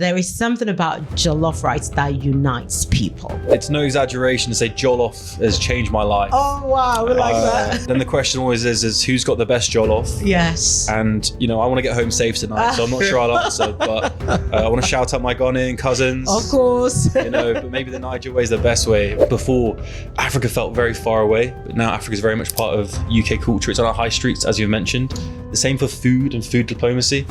There is something about jollof rice that unites people. It's no exaggeration to say jollof has changed my life. Oh, wow, we like that. Then the question always is who's got the best jollof? Yes. And, I want to get home safe tonight, so I'm not sure I'll answer, but I want to shout out my Ghanaian cousins. Of course. But maybe the Niger way is the best way. Before, Africa felt very far away, but now Africa is very much part of UK culture. It's on our high streets, as you've mentioned. The same for food and food diplomacy.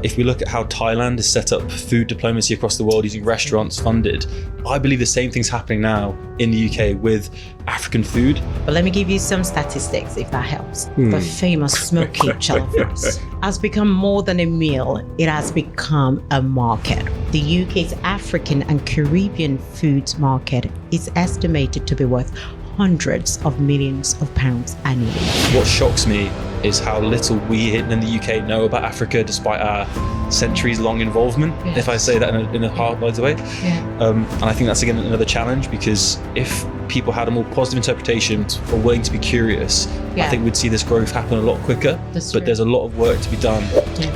If we look at how Thailand has set up food diplomacy across the world using restaurants funded, I believe the same thing's happening now in the UK with African food. But let me give you some statistics if that helps. The famous smoky jollof rice has become more than a meal. It has become a market. The UK's African and Caribbean food market is estimated to be worth hundreds of millions of pounds annually. What shocks me is how little we in the UK know about Africa despite our centuries-long involvement, Yes. if I say that in a hard-minded way. Yeah. And I think that's, again, another challenge, because if people had a more positive interpretation or willing to be curious, Yeah. I think we'd see this growth happen a lot quicker. That's but true. there's a lot of work to be done.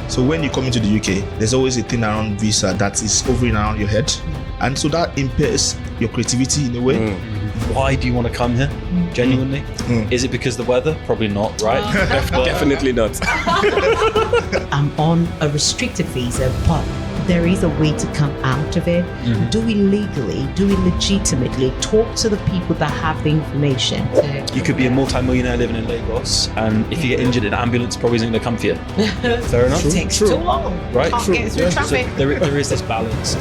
So when you come into the UK, there's always a thing around visa that is hovering around your head. And so that impairs your creativity in a way. Why do you want to come here? Genuinely? Is it because the weather? Probably not, right? Definitely not. I'm on a restricted visa, but there is a way to come out of it. Do it legally, do it legitimately, talk to the people that have the information. You could be a multi-millionaire living in Lagos, and if you get injured, an ambulance probably isn't going to come for you. Fair enough? It takes too long. Right? Can't get through So traffic. there is this balance.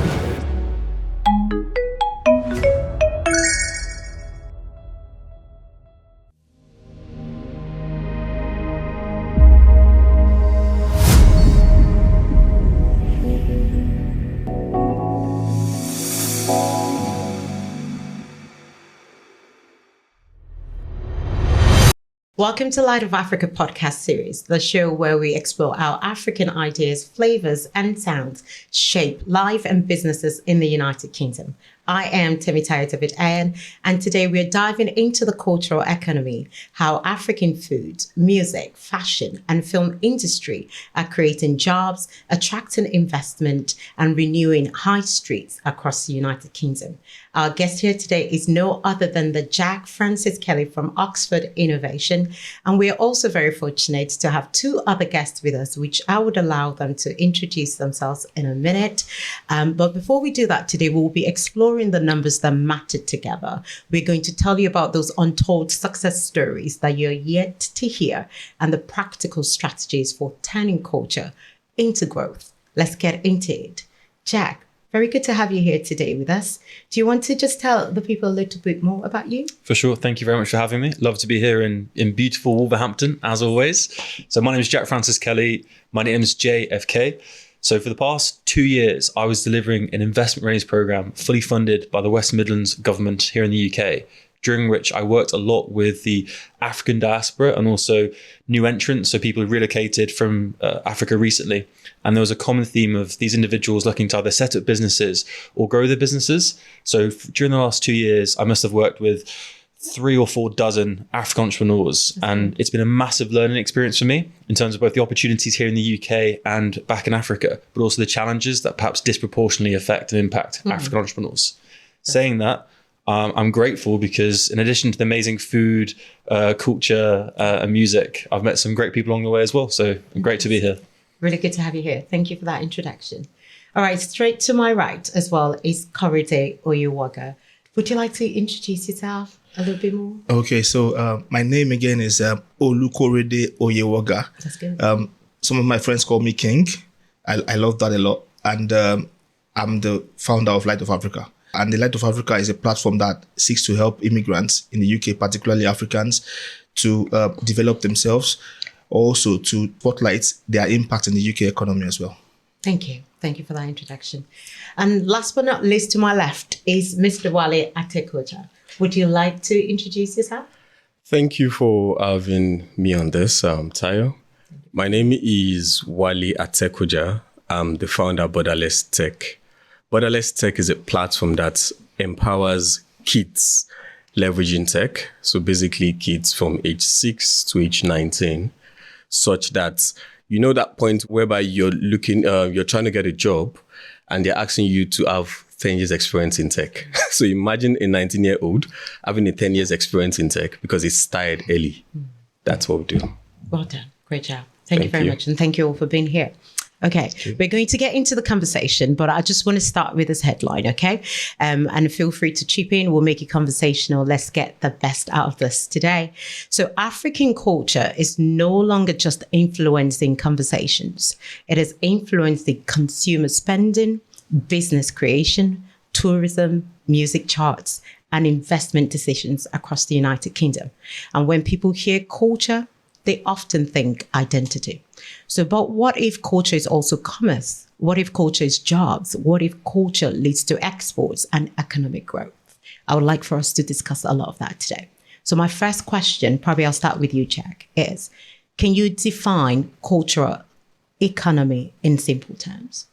Welcome to Light of Africa podcast series, the show where we explore how African ideas, flavors, and sounds shape life and businesses in the United Kingdom. I am Temitayo David Ayan, and today we're diving into the cultural economy, how African food, music, fashion, and film industry are creating jobs, attracting investment, and renewing high streets across the United Kingdom. Our guest here today is no other than the Jack Francis Kelly from Oxford Innovation, and we are also very fortunate to have two other guests with us, which I would allow them to introduce themselves in a minute. But before we do that today, we'll be exploring the numbers that mattered together. We're going to tell you about those untold success stories that you're yet to hear and the practical strategies for turning culture into growth. Let's get into it. Jack, very good to have you here today with us. Do you want to just tell the people a little bit more about you? For sure. Thank you very much for having me. Love to be here in beautiful Wolverhampton, as always. So my name is Jack Francis Kelly. My name is JFK. So for the past 2 years, I was delivering an investment raise program fully funded by the West Midlands government here in the UK, during which I worked a lot with the African diaspora and also new entrants, so people who relocated from Africa recently. And there was a common theme of these individuals looking to either set up businesses or grow their businesses. So during the last 2 years, I must have worked with 3 or 4 dozen African entrepreneurs. And it's been a massive learning experience for me in terms of both the opportunities here in the UK and back in Africa, but also the challenges that perhaps disproportionately affect and impact African entrepreneurs. Saying that, I'm grateful because in addition to the amazing food, culture, and music, I've met some great people along the way as well. So great to be here. Really good to have you here. Thank you for that introduction. All right, straight to my right as well is Korede Oyewaga. Would you like to introduce yourself a little bit more? Okay, so my name again is Olukorede Oyewaga. That's good. Some of my friends call me King. I love that a lot. And I'm the founder of Light of Africa. And the Light of Africa is a platform that seeks to help immigrants in the UK, particularly Africans, to develop themselves, also to spotlight their impact in the UK economy as well. Thank you. Thank you for that introduction. And last but not least, to my left is Mr. Wale Atekoja. Would you like to introduce yourself? Thank you for having me on this, Tayo. My name is Wale Atekoja. I'm the founder of Borderless Tech. Borderless Tech is a platform that empowers kids leveraging tech. So basically kids from age 6 to age 19, such that, you know, that point whereby you're trying to get a job and they're asking you to have 10 years experience in tech. So imagine a 19-year-old having a 10 years experience in tech because it started early. That's what we do. Well done. Great job. Thank you very much. And thank you all for being here. Okay, we're going to get into the conversation, but I just want to start with this headline, okay? And feel free to chip in. We'll make it conversational. Let's get the best out of this today. So African culture is no longer just influencing conversations. It is influencing consumer spending, business creation, tourism, music charts, and investment decisions across the United Kingdom. And when people hear culture, they often think identity. So, but what if culture is also commerce? What if culture is jobs? What if culture leads to exports and economic growth? I would like for us to discuss a lot of that today. So my first question, probably I'll start with you, Jack, is can you define cultural economy in simple terms?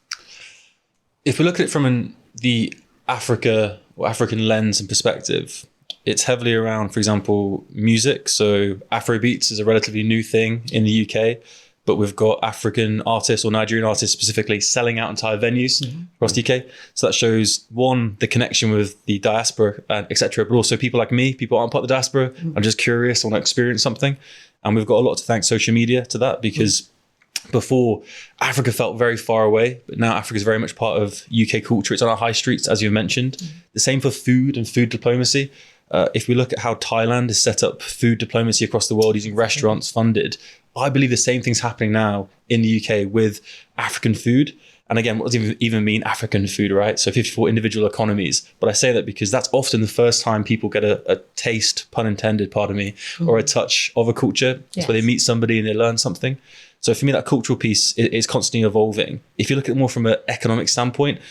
If we look at it from the African lens and perspective, it's heavily around, for example, music. So Afrobeats is a relatively new thing in the UK, but we've got African artists or Nigerian artists specifically selling out entire venues across the UK. So that shows, one, the connection with the diaspora, etc., but also people like me, people aren't part of the diaspora. I'm just curious, I want to experience something. And we've got a lot to thank social media to that, because before, Africa felt very far away, but now Africa is very much part of UK culture. It's on our high streets, as you've mentioned. The same for food and food diplomacy. If we look at how Thailand has set up food diplomacy across the world using restaurants funded, I believe the same thing's happening now in the UK with African food. And again, what does it even mean African food, right? So 54 individual economies. But I say that because that's often the first time people get a taste, pun intended, pardon me, or a touch of a culture. It's where they meet somebody and they learn something. So for me, that cultural piece is constantly evolving. If you look at it more from an economic standpoint,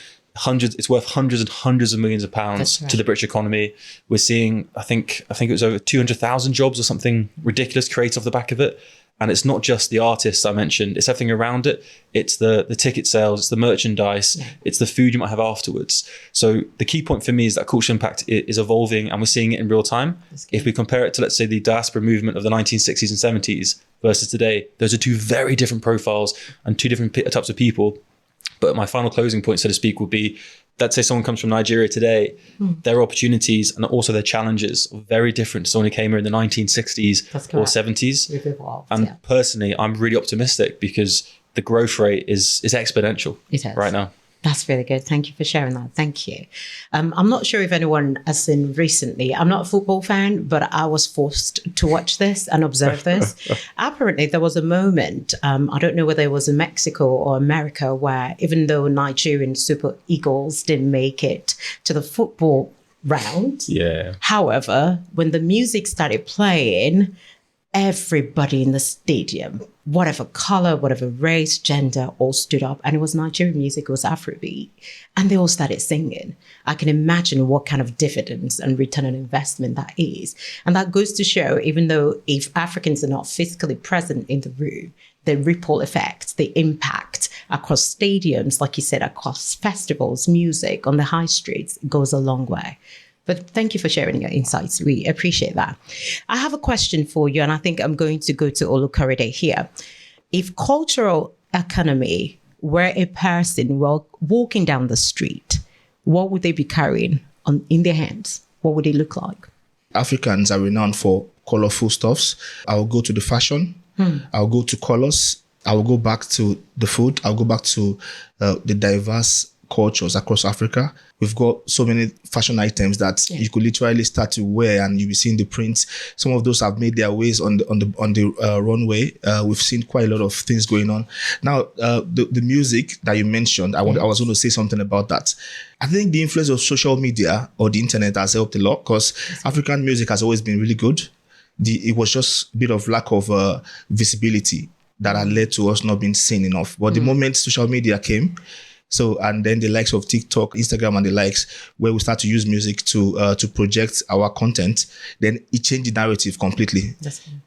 it's worth hundreds and hundreds of millions of pounds to the British economy. We're seeing, I think it was over 200,000 jobs or something ridiculous created off the back of it. And it's not just the artists I mentioned, it's everything around it. It's the ticket sales, it's the merchandise, it's the food you might have afterwards. So the key point for me is that cultural impact is evolving, and we're seeing it in real time. If we compare it to, let's say, the diaspora movement of the 1960s and 70s versus today, those are two very different profiles and two different types of people. But my final closing point, so to speak, would be, let's say someone comes from Nigeria today, their opportunities and also their challenges are very different to someone who came here in the 1960s or 70s. And personally, I'm really optimistic because the growth rate is exponential right now. That's really good. Thank you for sharing that. Thank you. I'm not sure if anyone has seen recently. I'm not a football fan, but I was forced to watch this and observe this. Apparently, there was a moment, I don't know whether it was in Mexico or America, where even though Nigerian Super Eagles didn't make it to the football round, however, when the music started playing, everybody in the stadium, whatever color, whatever race, gender, all stood up. And it was Nigerian music, it was Afrobeat. And they all started singing. I can imagine what kind of dividends and return on investment that is. And that goes to show, even though if Africans are not physically present in the room, the ripple effect, the impact across stadiums, like you said, across festivals, music, on the high streets, goes a long way. But thank you for sharing your insights. We appreciate that. I have a question for you, and I think I'm going to go to Olukorede here. If cultural economy were a person walking down the street, what would they be carrying in their hands? What would it look like? Africans are renowned for colorful stuffs. I'll go to the fashion. I'll go to colors. I'll go back to the food. I'll go back to the diverse cultures across Africa. We've got so many fashion items that you could literally start to wear, and you'll be seeing the prints. Some of those have made their ways on the runway. We've seen quite a lot of things going on. Now, the music that you mentioned, I was going to say something about that. I think the influence of social media or the internet has helped a lot, because African music has always been really good. It was just a bit of lack of visibility that had led to us not being seen enough. But the moment social media came, and then the likes of TikTok, Instagram, and the likes, where we start to use music to project our content, then it changed the narrative completely.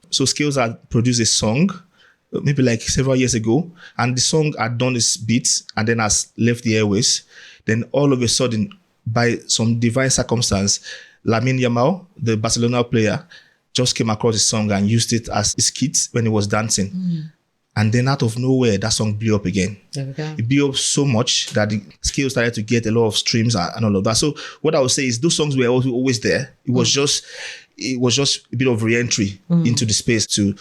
So Skills had produced a song, maybe like several years ago, and the song had done its beats and then has left the airways. Then all of a sudden, by some divine circumstance, Lamine Yamal, the Barcelona player, just came across the song and used it as a skit when he was dancing. And then out of nowhere, that song blew up again. There we go. It blew up so much that the scale started to get a lot of streams and all of that. So what I would say is those songs were always there. It was just a bit of re-entry into the space to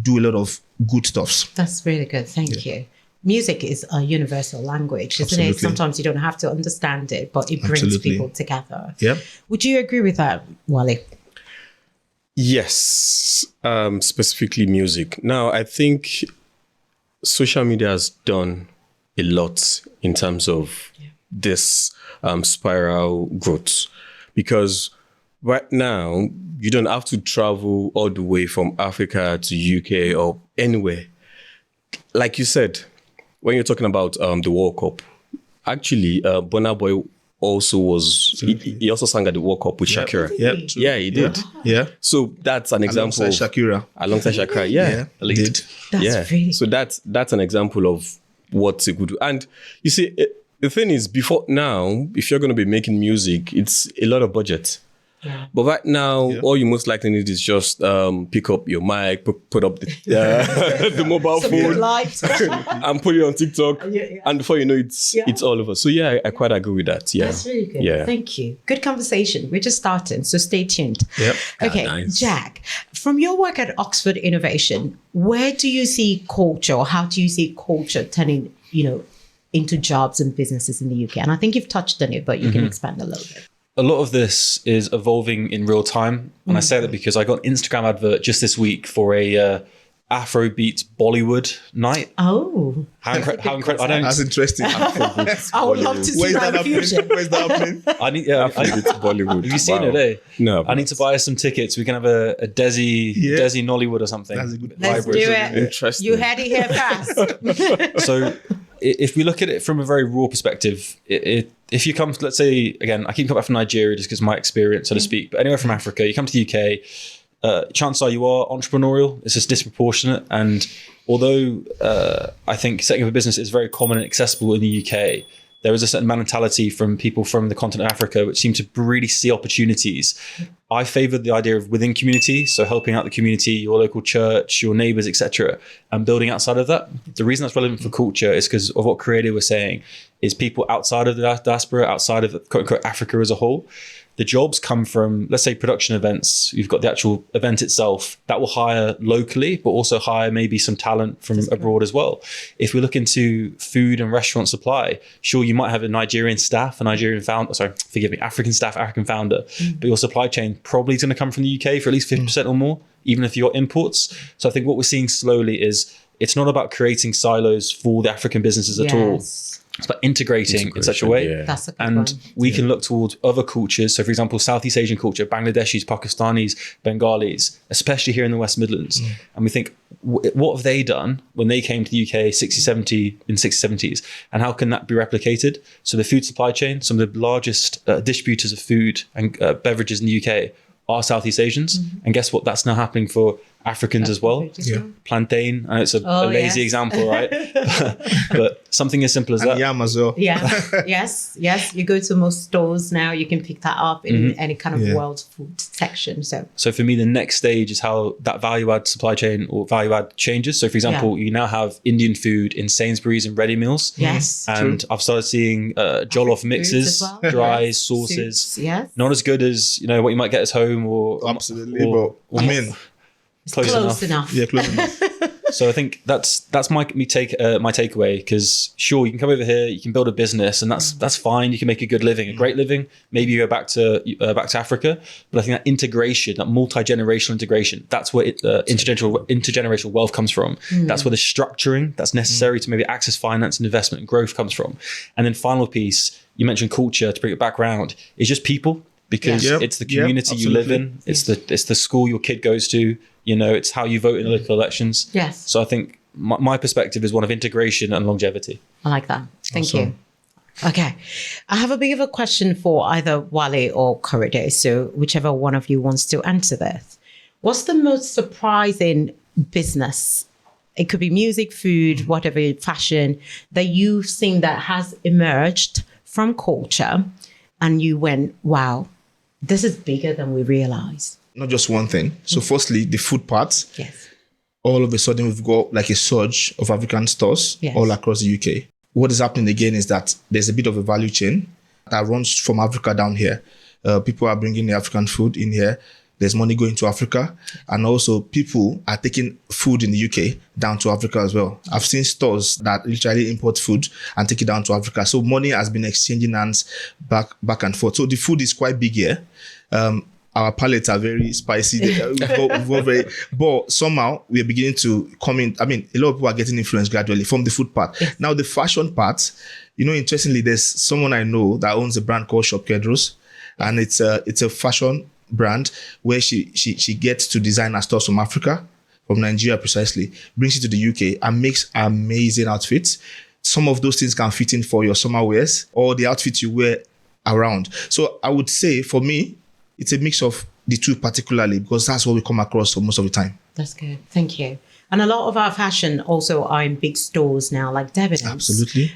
do a lot of good stuffs. That's really good. Thank you. Music is a universal language, isn't Absolutely. it? Sometimes you don't have to understand it, but it brings Absolutely. people together. Yeah. Would you agree with that, Wale? Yes, specifically music. Now, I think social media has done a lot in terms of this spiral growth, because right now you don't have to travel all the way from Africa to UK or anywhere. Like you said, when you're talking about the World Cup, actually, Burna Boy also was, he also sang at the World Cup with Shakira. Yeah. Yeah, he did. Yeah. So that's an example. Alongside Shakira. Alongside Shakira, yeah. He did. That's really So that's an example of what he could do. And you see, the thing is, before now, if you're going to be making music, it's a lot of budget. Yeah. But right now, all you most likely need is just pick up your mic, put up the, the mobile Some good phone, lights. and put it on TikTok. Yeah. And before you know, it's all over. So yeah, I quite agree with that. Yeah, That's really good. Yeah. Thank you. Good conversation. We're just starting, so stay tuned. Yep. Okay, nice. Jack, from your work at Oxford Innovation, where do you see culture, or how do you see culture turning, into jobs and businesses in the UK? And I think you've touched on it, but you can expand a little bit. A lot of this is evolving in real time. And I say that because I got an Instagram advert just this week for a Afrobeat Bollywood night. Oh, How incredible. I That's don't, interesting. I would love to see Where's that that fusion. happening? Where's that happening? I need, yeah, It's Bollywood. have you seen Wow. it, eh? No, I need to buy us some tickets. We can have a Desi Nollywood or something. That's a good Let's do Vibrant. it. Interesting. You had it here fast. So if we look at it from a very raw perspective, if you come, let's say, again, I keep coming back from Nigeria just because my experience, so to speak, but anywhere from Africa, you come to the UK, chances are you are entrepreneurial. It's just disproportionate. And although I think setting up a business is very common and accessible in the UK, there is a certain mentality from people from the continent of Africa which seem to really see opportunities. I favor the idea of within community, so helping out the community, your local church, your neighbors, etc., and building outside of that. The reason that's relevant for culture is because of what Creative was saying, is people outside of the diaspora, outside of quote unquote Africa as a whole. The jobs come from, let's say, production events. You've got the actual event itself that will hire locally, but also hire maybe some talent from abroad as well. If we look into food and restaurant supply, sure, you might have a Nigerian staff, African staff, African founder, but your supply chain probably is going to come from the UK for at least 50% or more, even if you're imports. So I think what we're seeing slowly is it's not about creating silos for the African businesses at all. It's about integrating in such a way. Yeah. That's a good And one. we can look towards other cultures. So, for example, Southeast Asian culture, Bangladeshis, Pakistanis, Bengalis, especially here in the West Midlands. And we think, what have they done when they came to the UK in 60s? And how can that be replicated? So the food supply chain, some of the largest distributors of food and beverages in the UK are Southeast Asians. And guess what? That's now happening for Africans as well. Yeah. Plantain, I know it's a lazy yes. example, right? but something as simple as that. And yam as well. Yeah. yes. You go to most stores now, you can pick that up in any kind of world food section. So for me, the next stage is how that value add supply chain or value add changes. So for example, you now have Indian food in Sainsbury's and ready meals. Yes. And I've started seeing jollof mixes, as well. dries, sauces. Soups, yes. Not as good as what you might get at home or Absolutely. or- But I mean, It's close enough. yeah, close enough. So I think that's my takeaway, because sure, you can come over here, you can build a business, and that's fine. You can make a good living, a great living. Maybe you go back to Africa, but I think that integration, that multi-generational integration, that's where intergenerational wealth comes from. That's where the structuring that's necessary to maybe access finance and investment and growth comes from. And then final piece, you mentioned culture, to bring it back around, is just people, because Yeah. it's the community you live in, it's the school your kid goes to. It's how you vote in the local elections. Yes. So I think my perspective is one of integration and longevity. I like that. Thank Awesome. you. Okay. I have a bit of a question for either Wale or Korede. So whichever one of you wants to answer this. What's the most surprising business? It could be music, food, whatever, fashion, that you've seen that has emerged from culture and you went, wow, this is bigger than we realized. Not just one thing. So firstly, the food part. Yes. all of a sudden we've got like a surge of African stores all across the UK. What is happening again is that there's a bit of a value chain that runs from Africa down here. People are bringing the African food in here. There's money going to Africa. And also people are taking food in the UK down to Africa as well. I've seen stores that literally import food and take it down to Africa. So money has been exchanging hands back and forth. So the food is quite big here. Our palates are very spicy. But somehow we are beginning to come in. I mean, a lot of people are getting influenced gradually from the food part. Yes. Now, the fashion part, interestingly, there's someone I know that owns a brand called Shop Kedros, and it's a fashion brand where she gets to design her stores from Africa, from Nigeria precisely, brings it to the UK and makes amazing outfits. Some of those things can fit in for your summer wears or the outfits you wear around. So I would say for me, it's a mix of the two particularly because that's what we come across for most of the time. That's good. Thank you. And a lot of our fashion also are in big stores now, like Debenhams. Absolutely.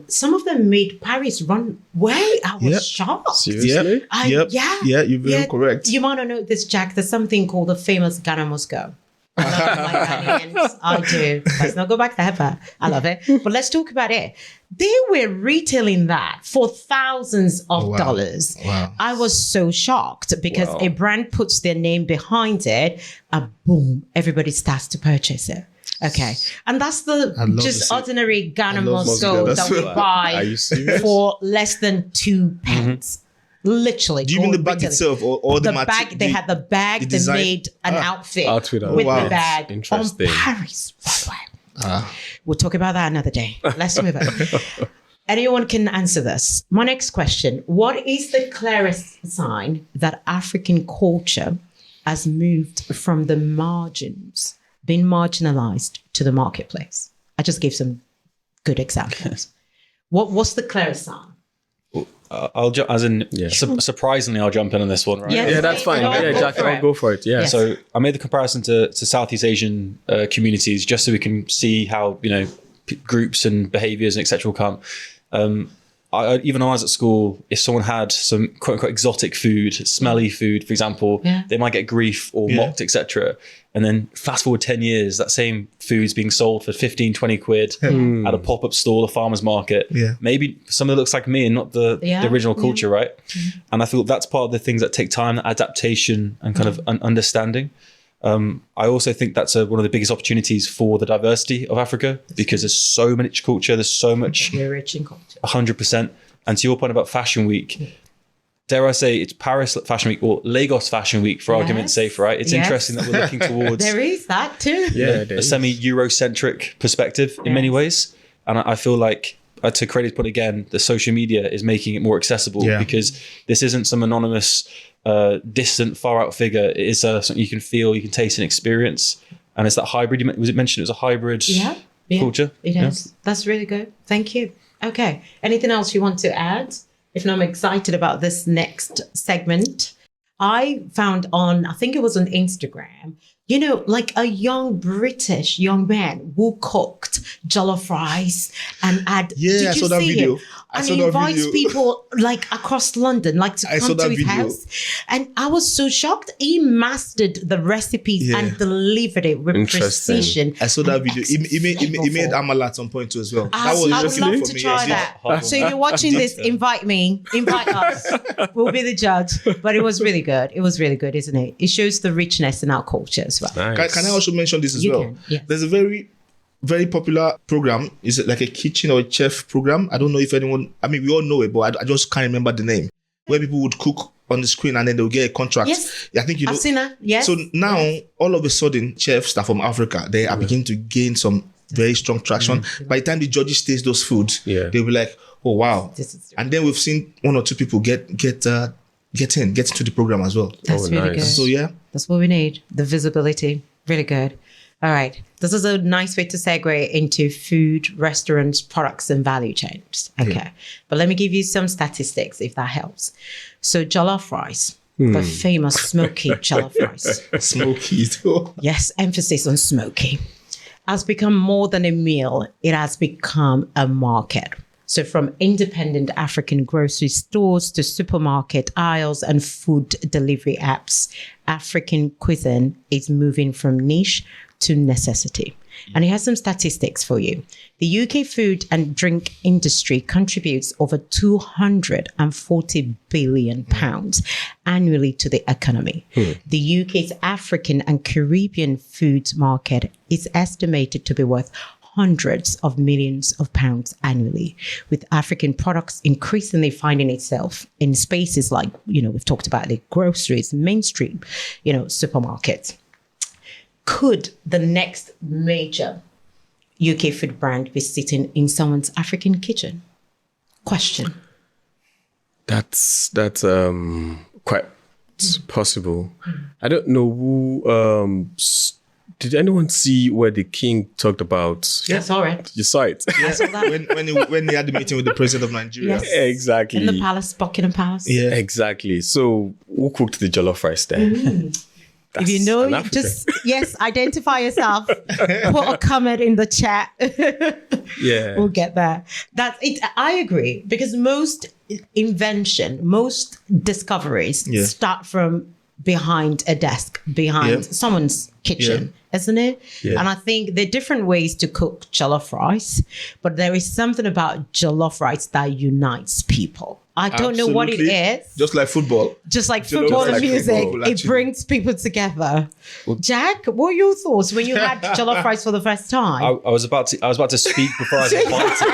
Some of them made Paris run way. I was shocked. Seriously? Yeah, you're very correct. You might not know this, Jack. There's something called the famous Ghana Moscow. I do. Let's not go back there, but I love it. But let's talk about it. They were retailing that for thousands of dollars. Wow. I was so shocked because a brand puts their name behind it and boom, everybody starts to purchase it. Okay. And that's the just ordinary Ghana Moscow that we buy for less than 2 pence. Literally. Do you mean the bag itself or the bag? They had the bag. They made an outfit with the bag on Paris. We'll talk about that another day. Let's move on. Anyone can answer this. My next question: what is the clearest sign that African culture has moved from the margins, been marginalized, to the marketplace? I just gave some good examples. What's the clearest sign? I'll jump, surprisingly, I'll jump in on this one, right? Yeah, that's fine. Yeah, Jack, I'll go for it. Yeah. So I made the comparison to Southeast Asian communities just so we can see how, groups and behaviors and etc. will come. Even when I was at school, if someone had some quote unquote exotic food, smelly food, for example, they might get grief or mocked, etc. And then fast forward 10 years, that same food's being sold for 15, 20 quid at a pop-up store, a farmer's market. Yeah. Maybe something that looks like me and not the original culture, right? Mm-hmm. And I feel that's part of the things that take time, adaptation and kind of understanding. I also think that's one of the biggest opportunities for the diversity of Africa because there's so much culture, there's so much. Very rich in culture. 100%. And to your point about Fashion Week, dare I say it's Paris Fashion Week or Lagos Fashion Week for argument's sake, right? It's interesting that we're looking towards there is that too. A semi-Eurocentric perspective in many ways. And I feel like, to credit point again, the social media is making it more accessible because this isn't some anonymous, distant, far out figure. It is something you can feel, you can taste and experience. And it's that hybrid, was it mentioned it was a hybrid culture? It is. That's really good. Thank you. Okay. Anything else you want to add? If not, I'm excited about this next segment. I found I think it was on Instagram, like a British young man who cooked jollof rice and did you saw that see video. him? And he invites people across London, to come to his house. And I was so shocked. He mastered the recipes and delivered it with precision. I saw that video. He made amala at some point too as well. I would love to try that. So if you're watching this, invite me, invite us. We'll be the judge. But it was really good. It was really good, isn't it? It shows the richness in our culture as well. Nice. Can I also mention this as well? Yes. There's a very, very popular program. Is it like a kitchen or a chef program? I don't know if anyone, we all know it, but I just can't remember the name. Where people would cook on the screen and then they'll get a contract. Yes. I think I've seen that. Yes. So now, all of a sudden, chefs that are from Africa, they are beginning to gain some very strong traction. By the time the judges taste those foods, they'll be like, oh, wow. And then we've seen one or two people get into the program as well. That's really good. So that's what we need. The visibility. Really good. All right. This is a nice way to segue into food, restaurants, products, and value chains. Okay. Yeah. But let me give you some statistics if that helps. So jollof rice, the famous smoky jollof rice. Smoky. Yes, emphasis on smoky. Has become more than a meal. It has become a market. So from independent African grocery stores to supermarket aisles and food delivery apps, African cuisine is moving from niche to necessity. And he has some statistics for you. The UK food and drink industry contributes over 240 billion pounds annually to the economy. The UK's African and Caribbean food market is estimated to be worth hundreds of millions of pounds annually, with African products increasingly finding itself in spaces like, we've talked about the groceries, mainstream, supermarkets. Could the next major UK food brand be sitting in someone's African kitchen? Question. That's quite possible. I don't know who. Did anyone see where the king talked about? Yeah, I saw it. You saw it. I saw that. when he had the meeting with the president of Nigeria. Yes. Exactly. In the palace, Buckingham Palace. Yeah. Exactly. So who cooked the jollof rice there? If you know, an African. identify yourself. Put a comment in the chat. Yeah. We'll get there. That's it. I agree, because most most discoveries start from behind a desk, behind someone's kitchen, isn't it? Yeah. And I think there are different ways to cook jollof rice, but there is something about jollof rice that unites people. I don't know what it is. Just like football. Just like Jollof football and like music, football, it actually. brings people together. Jack, what are your thoughts when you had jollof rice for the first time? I was about to speak before I was invited.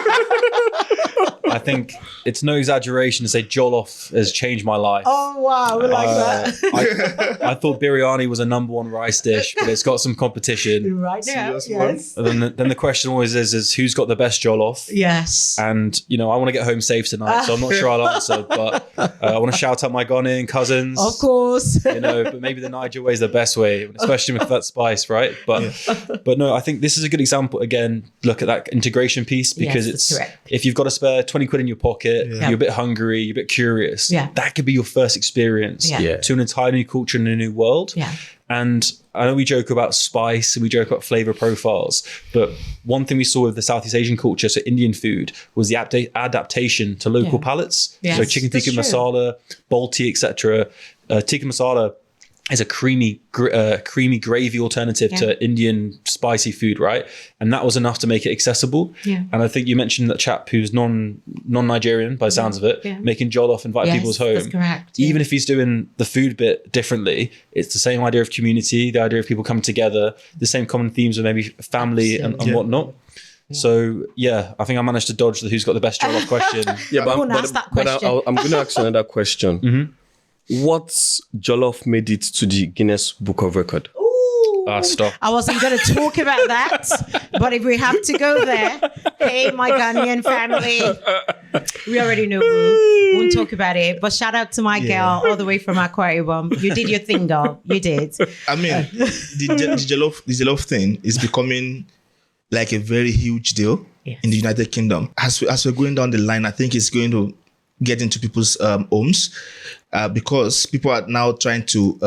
I think it's no exaggeration to say jollof has changed my life. Oh, wow. We like that. I thought biryani was a number one rice dish, but it's got some competition. Right now, Serious one. yes. And then the question always is who's got the best jollof? Yes. And, I want to get home safe tonight, so I'm not sure I'll answer, but I want to shout out my Ghanaian cousins. Of course. But maybe the Niger way is the best way, especially with that spice, right? But no, I think this is a good example. Again, look at that integration piece, because Yes, that's correct. if you've got to spare 20 quid in your pocket, Yeah. you're a bit hungry, you're a bit curious, Yeah. that could be your first experience Yeah. to an entire new culture and a new world. Yeah. And I know we joke about spice and we joke about flavor profiles, but one thing we saw with the Southeast Asian culture, so Indian food, was the adaptation to local palates. Yes, So chicken that's tikka true. masala, balti, etc. Tikka masala is a creamy gravy alternative to Indian spicy food, right? And that was enough to make it accessible. Yeah. And I think you mentioned that chap who's non-Nigerian by the sounds of it, making jollof, inviting Yes, people's home. that's correct. Even if he's doing the food bit differently, it's the same idea of community, the idea of people coming together, the same common themes of maybe family and whatnot. So I think I managed to dodge the who's got the best jollof question. Yeah, I won't ask that question. I'm going to ask another question. What's jollof made it to the Guinness Book of Record? Stop. I wasn't going to talk about that, but if we have to go there, hey, my Ghanaian family, we already know who. Won't talk about it, but shout out to my girl all the way from Akwa Ibom. You did your thing, girl. You did. I mean, the jollof thing is becoming like a very huge deal in the United Kingdom. As we're going down the line, I think it's going to get into people's homes because people are now trying to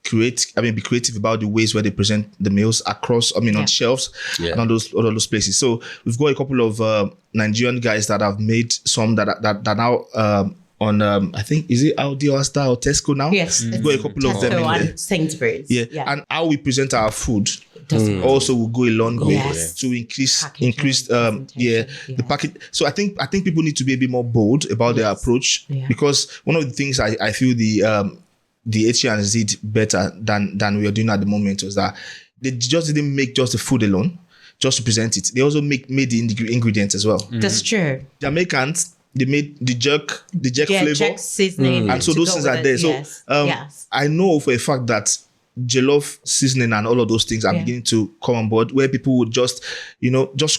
be creative about the ways where they present the meals across, on shelves and all those places. So we've got a couple of Nigerian guys that have made some that are now on, I think, is it Aldi or Asda or Tesco now? Yes. We've got a couple of them in Tesco there. and Sainsbury's. Yeah. And how we present our food Doesn't also will go a long way Yes. to increase Packaging, the presentation, package. So I think people need to be a bit more bold about their approach because one of the things I feel the Asians did better than we are doing at the moment was that they just didn't make just the food alone, just to present it. They also made the ingredients as well. That's true. Jamaicans, they made the jerk flavor. Jerk seasoning. And so to those go things with are it. there. So Yes. I know for a fact that jollof seasoning and all of those things are beginning to come on board where people would just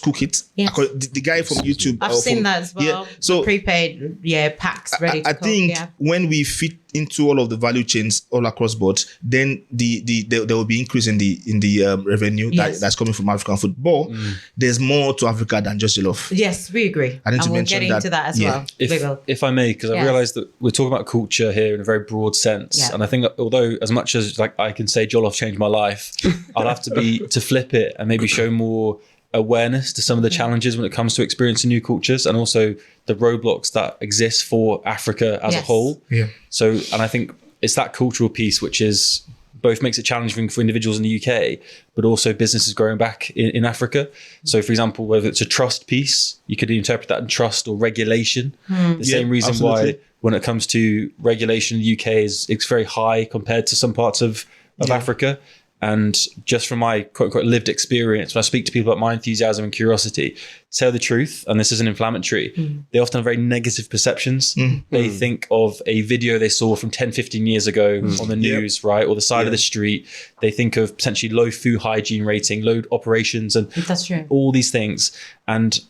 cook it. Yes. The guy from YouTube. I've seen that as well. Yeah. So prepaid, packs ready to I cook. think when we fit into all of the value chains all across board, then there will be increase in the revenue that's coming from African food. But there's more to Africa than just jollof. Yes, we agree. I need to and we'll mention get that. into that as well. We will. If I may, because I realise that we're talking about culture here in a very broad sense, Yeah. and I think that although as much as like I can say jollof changed my life, I'll have to flip it and maybe show more awareness to some of the challenges when it comes to experiencing new cultures and also the roadblocks that exist for Africa as a whole. Yeah. So, and I think it's that cultural piece which is both makes it challenging for individuals in the UK, but also businesses growing back in Africa. So, for example, whether it's a trust piece, you could interpret that in trust or regulation. The same reason absolutely. why when it comes to regulation in the UK it's very high compared to some parts of Africa. And just from my quote unquote lived experience, when I speak to people about my enthusiasm and curiosity, to tell the truth, and this isn't inflammatory, they often have very negative perceptions. They think of a video they saw from 10, 15 years ago on the news, right? Or the side of the street. They think of potentially low food hygiene rating, low operations, and That's true. all these things. And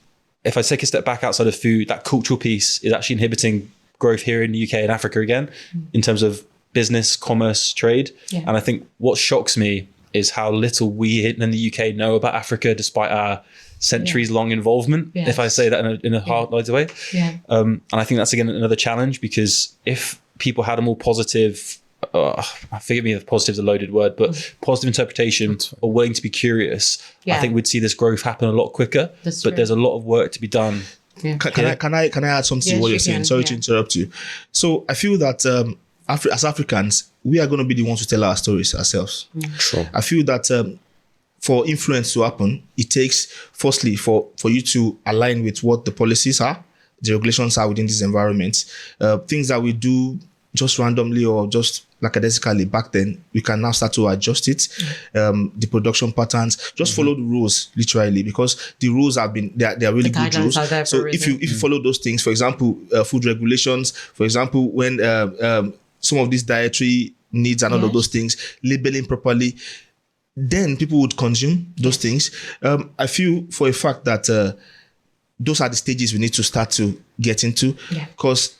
if I take a step back outside of food, that cultural piece is actually inhibiting growth here in the UK and Africa again, in terms of business, commerce, trade. And I think what shocks me is how little we in the UK know about Africa, despite our centuries-long involvement, if I say that in a hard-minded way. And I think that's, again, another challenge, because if people had a more positive, forgive me if positive is a loaded word, but positive interpretation or willing to be curious, I think we'd see this growth happen a lot quicker. But there's a lot of work to be done. Can I add something to what you're saying? Sorry to interrupt you. So I feel that as Africans, we are going to be the ones to tell our stories ourselves. Sure. I feel that for influence to happen, it takes, firstly, for you to align with what the policies are, the regulations are within this environment. Things that we do just randomly or just lackadaisically back then, we can now start to adjust it. The production patterns, just follow the rules, literally, because the rules have been, they are really good rules. So if you follow those things, for example, food regulations, for example, when some of these dietary needs and all of those things, labeling properly, then people would consume those things. I feel for a fact that those are the stages we need to start to get into, because,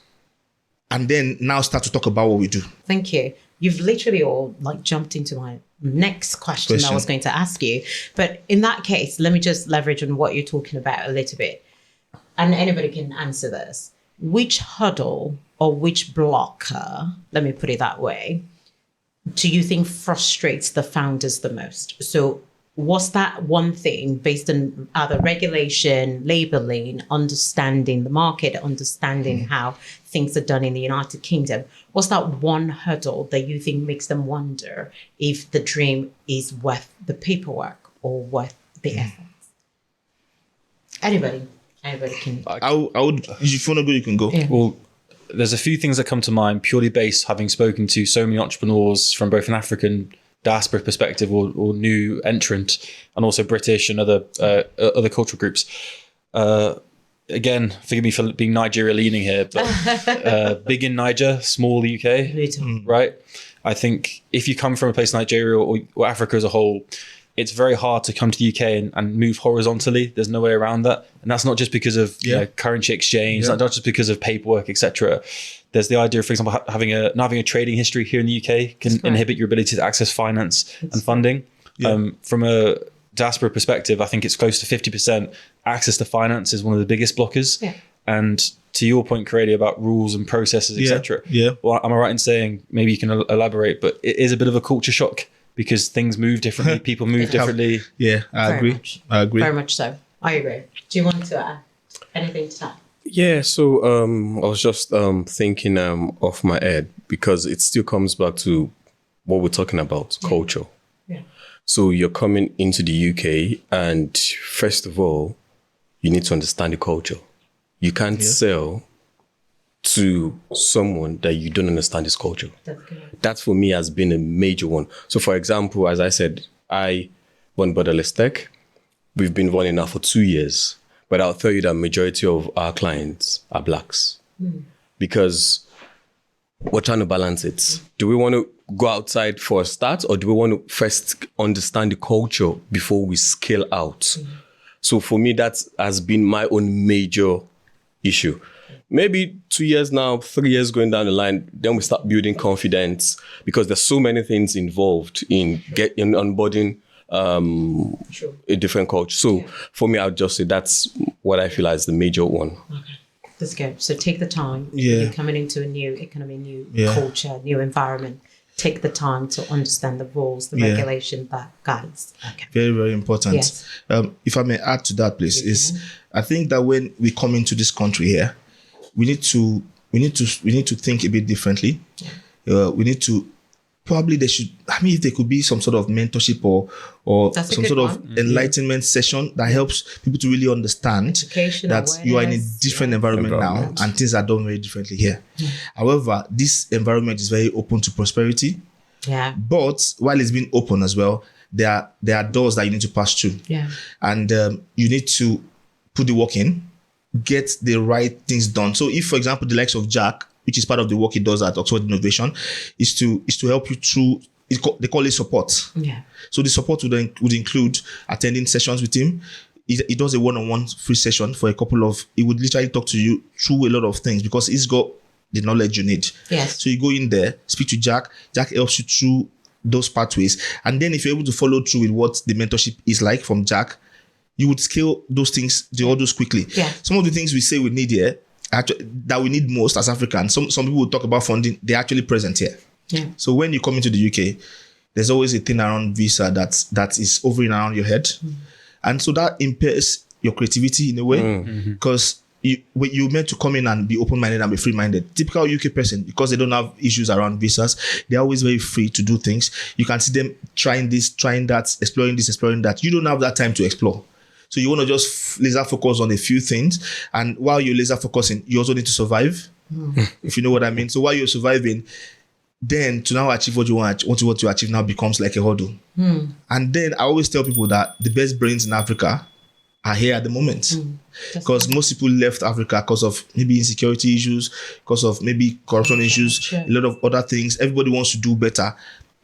and then now start to talk about what we do. Thank you. You've literally all jumped into my next question that I was going to ask you. But in that case, let me just leverage on what you're talking about a little bit. And anybody can answer this. Which hurdle or which blocker, let me put it that way, do you think frustrates the founders the most? So what's that one thing based on either regulation, labeling, understanding the market, understanding how things are done in the United Kingdom? What's that one hurdle that you think makes them wonder if the dream is worth the paperwork or worth the effort? Anybody can. I would, if you want to go, you can go. Well, there's a few things that come to mind purely based having spoken to so many entrepreneurs from both an African diaspora perspective or new entrant, and also British and other cultural groups. Again, forgive me for being Nigeria leaning here, but big in Niger, small UK, right? I think if you come from a place like Nigeria or Africa as a whole, it's very hard to come to the UK and move horizontally. There's no way around that. And that's not just because of currency exchange, not just because of paperwork, etc. There's the idea of, for example, not having a trading history here in the UK can inhibit your ability to access finance and funding. From a diaspora perspective, I think it's close to 50% access to finance is one of the biggest blockers. And to your point, Corelli, about rules and processes, etc. Well, am I right in saying, maybe you can elaborate, but it is a bit of a culture shock because things move differently, people move differently. I agree. I agree. Very much so. I agree. Do you want to add anything to that? Yeah, so I was just thinking off my head, because it still comes back to what we're talking about, culture. So you're coming into the UK, and first of all, you need to understand the culture. You can't sell to someone that you don't understand his culture. That for me has been a major one. So for example, as I said, I run Borderless Tech. We've been running now for 2 years, but I'll tell you that majority of our clients are Blacks because we're trying to balance it. Do we want to go outside for a start, or do we want to first understand the culture before we scale out? So for me, that has been my own major issue. Maybe 2 years now, 3 years going down the line, then we start building confidence, because there's so many things involved in onboarding a different culture. So for me, I would just say that's what I feel as the major one. Okay, that's good. So take the time. You're coming into a new economy, new culture, new environment. Take the time to understand the rules, the regulation that guides. Okay. Very, very important. Yes. If I may add to that, please, I think that when we come into this country here, we need to think a bit differently. We need to probably they should, if there could be some sort of mentorship or That's a some good sort one. of enlightenment session that helps people to really understand Education, that you are in a awareness, different environment now and things are done very differently here. However, this environment is very open to prosperity. Yeah. But while it's been open as well, there are doors that you need to pass through. Yeah. And you need to put the work in, get the right things done. So if, for example, the likes of Jack, which is part of the work he does at Oxford Innovation, is to help you through, they call it support. Yeah. So the support would include attending sessions with him. He does a one-on-one free session for he would literally talk to you through a lot of things because he's got the knowledge you need. Yes. So you go in there, speak to Jack. Jack helps you through those pathways. And then if you're able to follow through with what the mentorship is like from Jack, you would scale those things, all those quickly. Yeah. Some of the things we say we need here, that we need most as Africans, some people will talk about funding, they're actually present here. Yeah. So when you come into the UK, there's always a thing around visa that is hovering around your head. And so that impairs your creativity in a way because you're meant to come in and be open-minded and be free-minded. Typical UK person, because they don't have issues around visas, they're always very free to do things. You can see them trying this, trying that, exploring this, exploring that. You don't have that time to explore. So you want to just laser focus on a few things. And while you're laser focusing, you also need to survive, if you know what I mean. So while you're surviving, then to now achieve what you want to achieve now becomes like a hurdle. And then I always tell people that the best brains in Africa are here at the moment. Because most people left Africa because of maybe insecurity issues, because of maybe corruption issues, a lot of other things. Everybody wants to do better.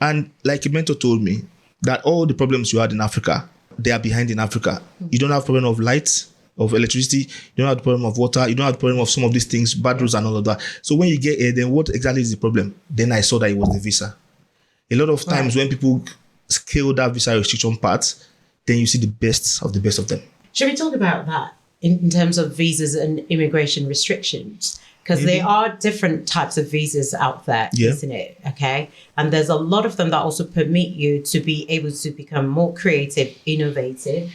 And like a mentor told me, that all the problems you had in Africa, they are behind in Africa. You don't have problem of light, of electricity. You don't have the problem of water. You don't have the problem of some of these things, bad roads and all of that. So when you get here, then what exactly is the problem? Then I saw that it was the visa. A lot of times when people scale that visa restriction part, then you see the best of them. Should we talk about that in terms of visas and immigration restrictions? Because there are different types of visas out there, isn't it? Okay. And there's a lot of them that also permit you to be able to become more creative, innovative.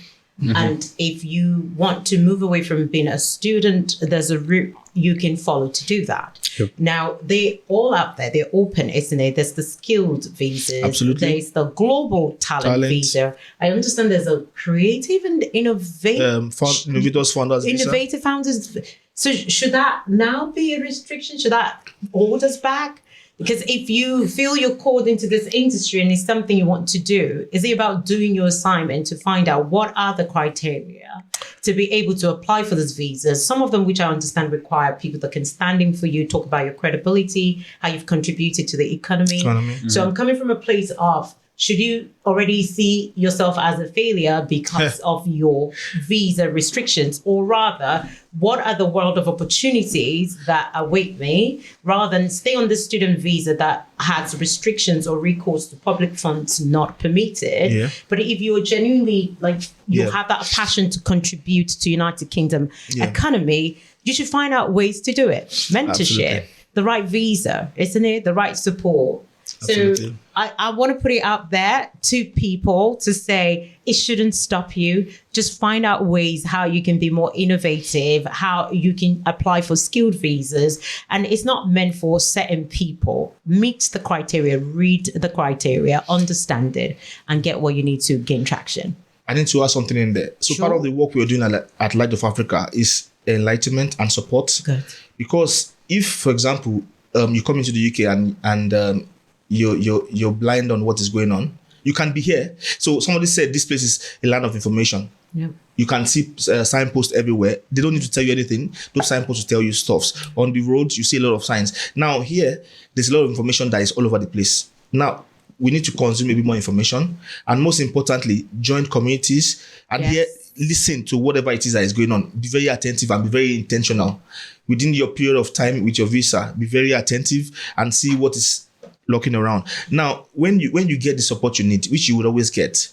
And if you want to move away from being a student, there's a route you can follow to do that. Yep. Now, they're all out there. They're open, isn't it? There's the skilled visas. Absolutely. There's the global talent visa. I understand there's a creative and innovative founders visa. Innovative founders. So should that now be a restriction? Should that hold us back? Because if you feel you're called into this industry and it's something you want to do, is it about doing your assignment to find out what are the criteria to be able to apply for this visas? Some of them, which I understand, require people that can stand in for you, talk about your credibility, how you've contributed to the economy. So I'm coming from a place of, should you already see yourself as a failure because of your visa restrictions? Or rather, what are the world of opportunities that await me rather than stay on the student visa that has restrictions or recourse to public funds not permitted? Yeah. But if you're genuinely have that passion to contribute to United Kingdom economy, you should find out ways to do it. Mentorship, the right visa, isn't it? The right support. Absolutely. So I want to put it out there to people to say it shouldn't stop you. Just find out ways how you can be more innovative, how you can apply for skilled visas. And it's not meant for certain people. Meet the criteria, read the criteria, understand it, and get what you need to gain traction. I need to add something in there. So part of the work we're doing at Light of Africa is enlightenment and support. Good. Because if, for example, you come into the UK and you're blind on what is going on, you can be here. So somebody said this place is a land of information. Yep. You can see signposts everywhere. They don't need to tell you anything. Those signposts will tell you stuff. On the roads, you see a lot of signs. Now here, there's a lot of information that is all over the place. Now, we need to consume a bit more information. And most importantly, join communities and here listen to whatever it is that is going on. Be very attentive and be very intentional. Within your period of time with your visa, be very attentive and see what is looking around. Now, when you get the support you need, which you would always get,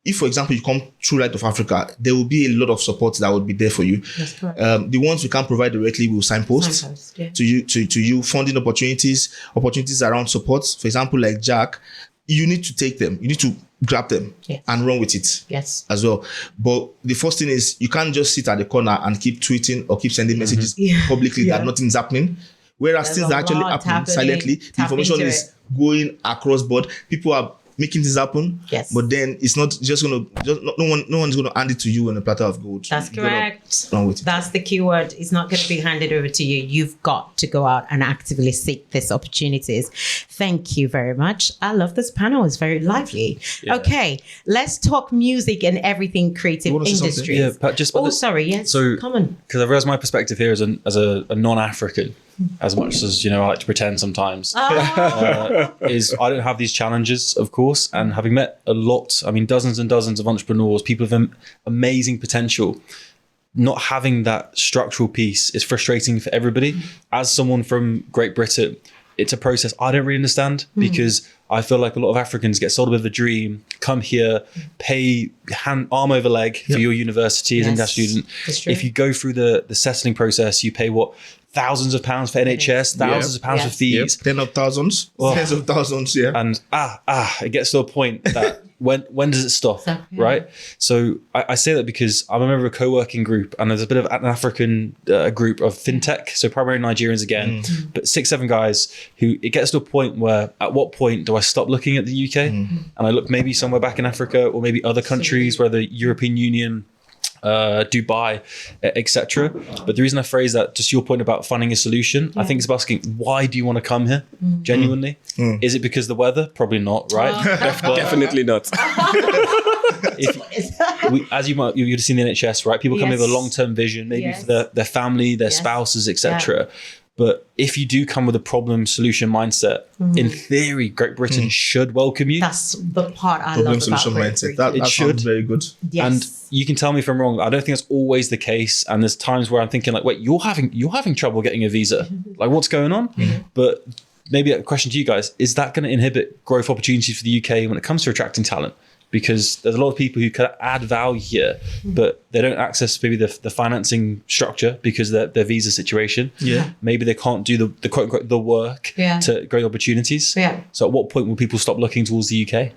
if, for example, you come through Light of Africa, there will be a lot of support that would be there for you. That's correct. The ones we can't provide directly will signpost to you funding opportunities around support. For example, like Jack, you need to take them. You need to grab them and run with it as well. But the first thing is you can't just sit at the corner and keep tweeting or keep sending messages publicly that nothing's happening. Whereas There's things a are actually lot happening happening. silently. The Tap information into is going across board. People are making this happen. Yes. But then it's not just no one's gonna hand it to you on a platter of gold. That's You gotta correct. run with it. That's the key word. It's not going to be handed over to you. You've got to go out and actively seek these opportunities. Thank you very much. I love this panel. It's very lively. Yeah. Okay, let's talk music and everything creative You wanna say something? industries. Yeah, but just Oh, sorry. Yes. So, come on. because I realize my perspective here as a non-African, as much as I like to pretend sometimes, is I don't have these challenges, of course, and having met a lot, dozens and dozens of entrepreneurs, people with amazing potential. Not having that structural piece is frustrating for everybody. As someone from Great Britain, it's a process I don't really understand because I feel like a lot of Africans get sold a bit of a dream, come here, pay arm over leg for your university as an English student. That's true. If you go through the settling process, you pay thousands of pounds for NHS, thousands of pounds for fees. Tens of thousands, tens of thousands, yeah. And it gets to a point that when does it stop, right? So I say that because I'm a member of a co-working group, and there's a bit of an African group of fintech, so primarily Nigerians again, but 6-7 guys who it gets to a point where at what point do I stop looking at the UK and I look maybe somewhere back in Africa or maybe other countries where the European Union, Dubai, etc. But the reason I phrase that, just your point about finding a solution, I think it's about asking, why do you want to come here? Genuinely, is it because the weather? Probably not, right? Definitely not. As you'd have seen the NHS, right? People come here with a long-term vision, maybe for their family, their spouses, etc. But if you do come with a problem solution mindset, in theory, Great Britain should welcome you. That's the part I Problem love solution about Great mindset. Britain. That should. sounds very good. Yes. And you can tell me if I'm wrong. I don't think that's always the case. And there's times where I'm thinking like, wait, you're having trouble getting a visa. Like, what's going on? But maybe a question to you guys, is that going to inhibit growth opportunities for the UK when it comes to attracting talent? Because there's a lot of people who could add value here, but they don't access maybe the financing structure because of their visa situation. Yeah. Maybe they can't do the quote unquote the work to grow opportunities. Yeah. So at what point will people stop looking towards the UK?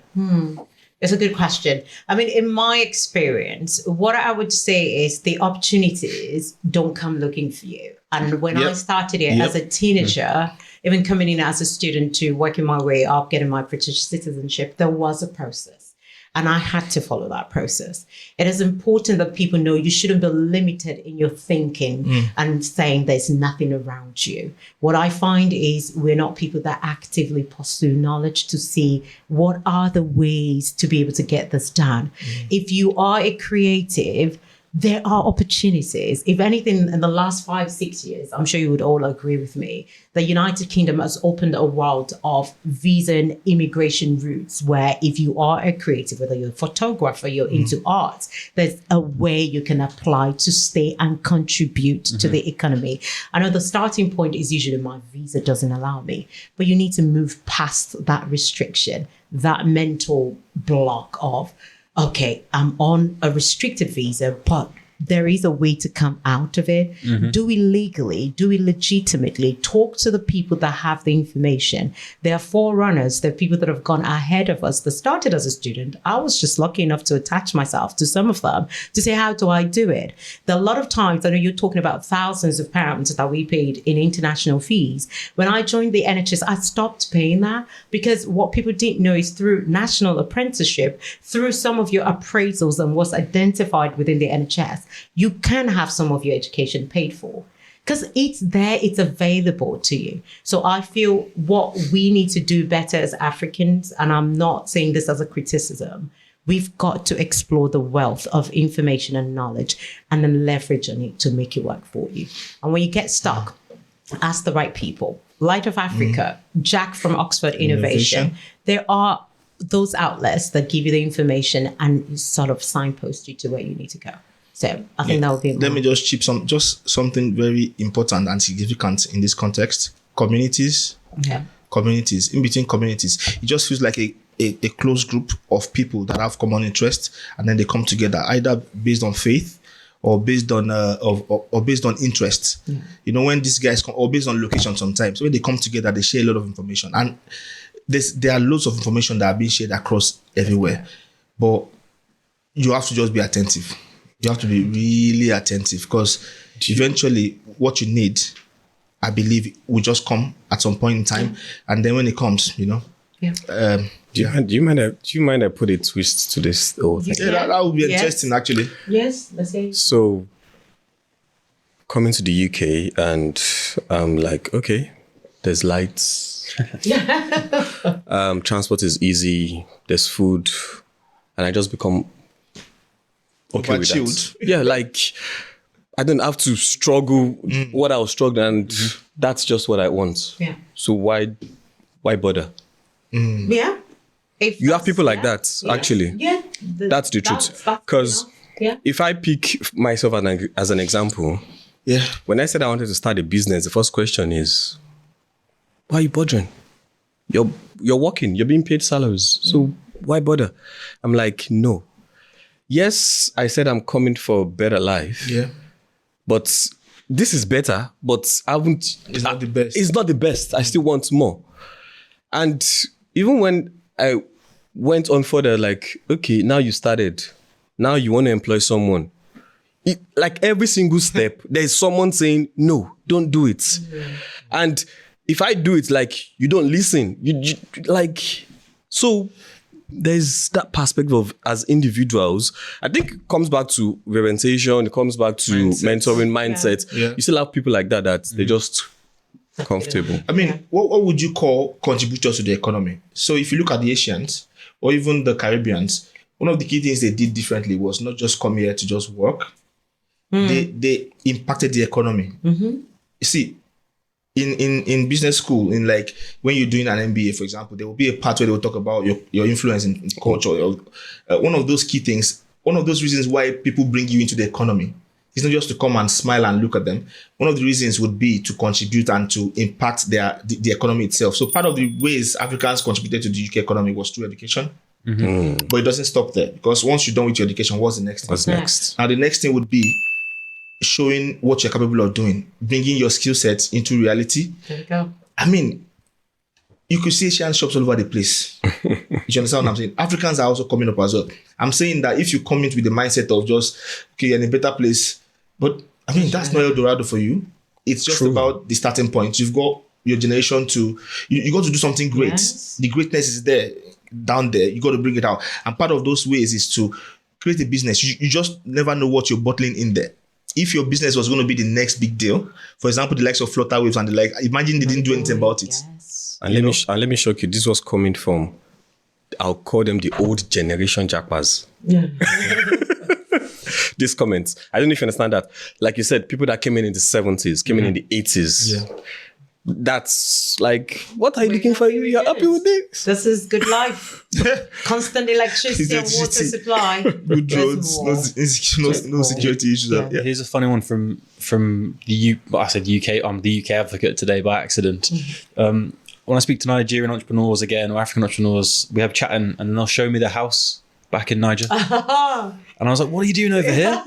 It's a good question. In my experience, what I would say is the opportunities don't come looking for you. And when I started it as a teenager, even coming in as a student to working my way up, getting my British citizenship, there was a process. And I had to follow that process. It is important that people know you shouldn't be limited in your thinking and saying there's nothing around you. What I find is we're not people that actively pursue knowledge to see what are the ways to be able to get this done. If you are a creative, there are opportunities. If anything, in the last 5-6 years, I'm sure you would all agree with me, the United Kingdom has opened a world of visa and immigration routes where if you are a creative, whether you're a photographer, you're into art, there's a way you can apply to stay and contribute to the economy. I know the starting point is usually my visa doesn't allow me, but you need to move past that restriction, that mental block of, okay, I'm on a restricted visa, but there is a way to come out of it. Do we legally, do we legitimately talk to the people that have the information? There are forerunners, there are people that have gone ahead of us that started as a student. I was just lucky enough to attach myself to some of them to say, how do I do it? There are a lot of times, I know you're talking about thousands of pounds that we paid in international fees. When I joined the NHS, I stopped paying that because what people didn't know is through national apprenticeship, through some of your appraisals and what's identified within the NHS, you can have some of your education paid for because it's there, it's available to you. So I feel what we need to do better as Africans, and I'm not saying this as a criticism, we've got to explore the wealth of information and knowledge and then leverage on it to make it work for you. And when you get stuck, ask the right people. Light of Africa, Jack from Oxford Innovation. There are those outlets that give you the information and sort of signpost you to where you need to go. So I think that would be. Let me just chip something very important and significant in this context. Communities. Communities. In between communities, it just feels like a close group of people that have common interest, and then they come together either based on faith or based on or based on interest. When these guys come, or based on location sometimes. When they come together, they share a lot of information, and there are loads of information that are being shared across everywhere. But you have to just be attentive. You have to be really attentive because eventually what you need I believe will just come at some point in time. And then when it comes, Yeah. Do you mind I put a twist to this whole thing? yeah, that would be interesting actually. Yes, let's say. So coming to the UK and I'm like, okay, there's lights. Transport is easy. There's food. And I just become okay with that. Yeah, like I don't have to struggle what I was struggling, and that's just what I want. Yeah. So why bother? Yeah. If You have people like that's- that, actually. Yeah. That's the truth. Because if I pick myself as an example, Yeah. when I said I wanted to start a business, the first question is, why are you bothering? You're working, you're being paid salaries. So why bother? I'm like, no. Yes, I said I'm coming for a better life. Yeah. But this is better, but I haven't. It's not the best. It's not the best. I still want more. And even when I went on further, like, okay, now you started. Now you want to employ someone. Like every single step, there's someone saying, no, don't do it. And if I do it, like, you don't listen. You like, so there's that perspective of as individuals. I think it comes back to orientation. It comes back to mentoring mindset. Yeah. You still have people like that they're just comfortable. I mean, what would you call contributors to the economy? So if you look at the Asians or even the Caribbeans, one of the key things they did differently was not just come here to just work. They impacted the economy. You see, in business school, in like when you're doing an MBA, for example, there will be a part where they will talk about your influence in culture. One of those key things, one of those reasons why people bring you into the economy. It's not just to come and smile and look at them. One of the reasons would be to contribute and to impact the economy itself. So part of the ways Africans contributed to the UK economy was through education. But it doesn't stop there, because once you're done with your education, what's the next thing? What's next? Now the next thing would be showing what you're capable of doing, bringing your skill sets into reality. There you go. I mean, you could see Asian shops all over the place. You understand what I'm saying? Africans are also coming up as well. I'm saying that if you come in with the mindset of just, okay, you're in a better place, but I mean, that's not El Dorado for you. It's just about the starting point. You've got your generation to, you got to do something great. Yes. The greatness is there, down there. You got to bring it out. And part of those ways is to create a business. You just never know what you're bottling in there. If your business was going to be the next big deal, for example, the likes of Flutter Waves and the like, imagine they didn't do anything about it. Yes. And let me shock you. This was coming from, I'll call them the old generation jackpas. Yeah. These comments. I don't know if you understand that. Like you said, people that came in the 70s, came in the 80s. Yeah. That's like, what are you looking for? You're happy with this? This is good life. Constant electricity and water supply. Good roads, no security issues. Yeah. Here's a funny one from the I said UK. I'm the UK advocate today by accident. When I speak to Nigerian entrepreneurs again or African entrepreneurs, we have chatting and they'll show me their house back in Niger. And I was like, what are you doing over here?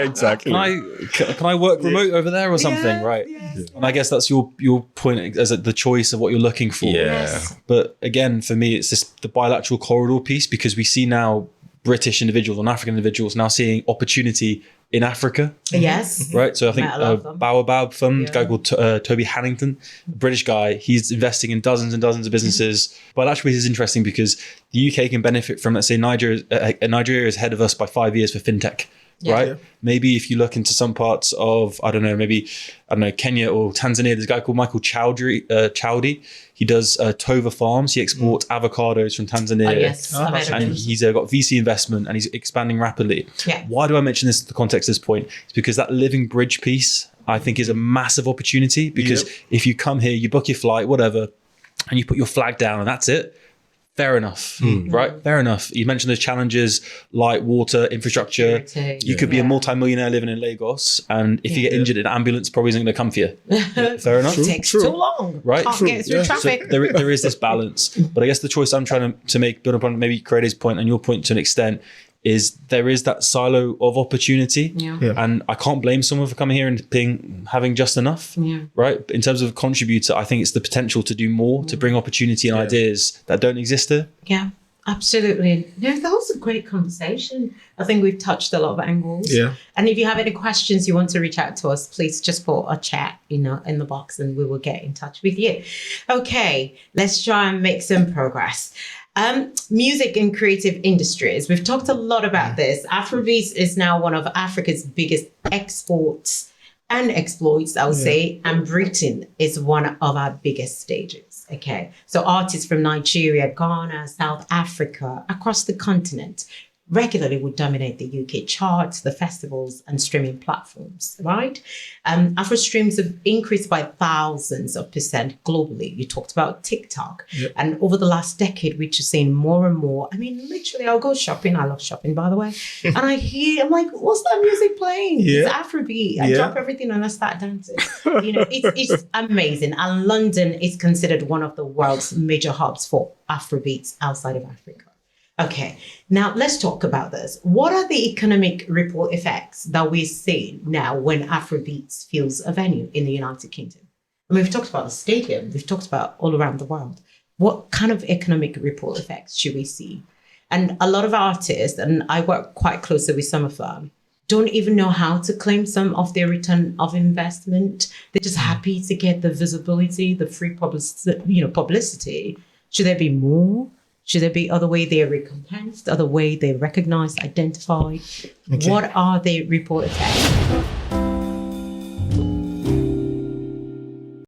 Exactly. Can I work remote over there or something? Right. Yes. And I guess that's your point as the choice of what you're looking for. Yeah. Yes. But again, for me, it's just the bilateral corridor piece, because we see now British individuals and African individuals now seeing opportunity in Africa. Yes. Right. So I think Met a lot of them. Baobab Fund, a guy called Toby Hannington, a British guy, he's investing in dozens and dozens of businesses. But actually, this is interesting because the UK can benefit from, let's say, Nigeria is ahead of us by 5 years for fintech. Yeah. Right. Yeah. Maybe if you look into some parts of, Kenya or Tanzania, there's a guy called Michael Chowdy. He does Tova Farms. He exports avocados from Tanzania. Oh, yes. I've heard of And him. he's got VC investment and he's expanding rapidly. Yeah. Why do I mention this in the context of this point? It's because that living bridge piece, I think, is a massive opportunity, because if you come here, you book your flight, whatever, and you put your flag down and that's it. Fair enough, right? Fair enough. You mentioned those challenges, light, water, infrastructure. Security. You could be a multimillionaire living in Lagos, and if you get injured, an ambulance probably isn't going to come for you. Fair enough, Takes too long. Right? Can't get through traffic. So there is this balance, but I guess the choice I'm trying to make, build upon maybe Creator's point and your point to an extent, is there is that silo of opportunity, and I can't blame someone for coming here and having just enough, right? But in terms of a contributor, I think it's the potential to do more, to bring opportunity and ideas that don't exist here. Yeah. Absolutely. No, that was a great conversation. I think we've touched a lot of angles. Yeah. And if you have any questions you want to reach out to us, please just put a chat, in the box and we will get in touch with you. Okay, let's try and make some progress. Music and creative industries. We've talked a lot about this. Afrobeats is now one of Africa's biggest exports and exploits, I would say, and Britain is one of our biggest stages. Okay, so artists from Nigeria, Ghana, South Africa, across the continent regularly would dominate the UK charts, the festivals and streaming platforms, right? Afro streams have increased by thousands of percent globally. You talked about TikTok. Yep. And over the last decade, we've just seen more and more. I mean, literally, I'll go shopping. I love shopping, by the way. And I'm like, what's that music playing? Yeah. It's Afrobeat. I drop everything and I start dancing. It's amazing. And London is considered one of the world's major hubs for Afrobeats outside of Africa. Okay, now let's talk about this. What are the economic ripple effects that we see now when Afrobeats fills a venue in the United Kingdom? I mean, we've talked about the stadium, we've talked about all around the world. What kind of economic ripple effects should we see? And a lot of artists, and I work quite closely with some of them, don't even know how to claim some of their return of investment. They're just happy to get the visibility, the free publicity. Should there be more? Should there be other way they're recompensed, other way they're recognized, identified? Okay. What are the ripple effects?